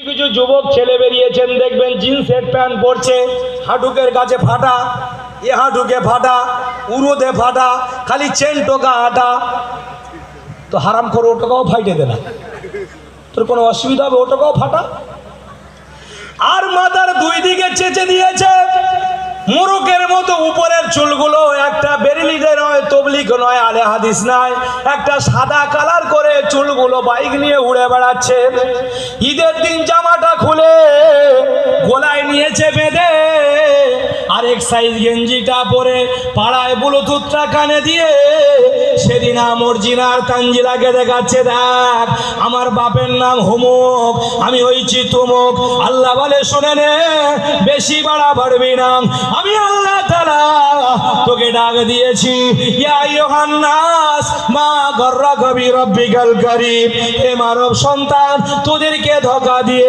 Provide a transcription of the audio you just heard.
কিছু যুবক ছেলে বেরিয়েছেন, দেখবেন জিন্সের প্যান্ট পরছে, হাঁটুকের কাছে ফাটা, এ হাঁটুকে ফাটা, উরুদে ফাটা, খালি চেন টোকা আটা। তো হারাম করে ওটাকেও ফাইটে দে না, তোর কোনো অসুবিধা হবে, ওটাকেও ফাটা। আর মাথার দুই দিকে চেঁচে দিয়েছে মুরুকের মতো, উপরের চুলগুলো একটা বেরিলিডে নয়, তবলিগ নয়, আলে হাদিস নয়, একটা সাদা কালার করে চুলগুলো বাইক নিয়ে উড়ে বেড়াচ্ছে। ঈদের দিন জামাটা খুলে গলায় নিয়েছে বেঁধে, আরেক সাইজ গেঞ্জিটা পরে পাড়ায় ব্লুটুথটা কানে দিয়ে সেদিন মর্জিনার তানজিলাকে দেখাচ্ছে, দেখ আমার বাপের নাম হুমুক, আমি হইছি তুমুক। আল্লাহ বলে শুনে নে, বেশি বাড়া পারবি না, আমি আল্লাহ তাআলা তোকে ডাক দিয়েছি, ইয়া আইয়ুহান নাস মা গররাকা বিরাব্বিকাল কারীম, হে মানব সন্তান, তোদেরকে ধোঁকা দিয়ে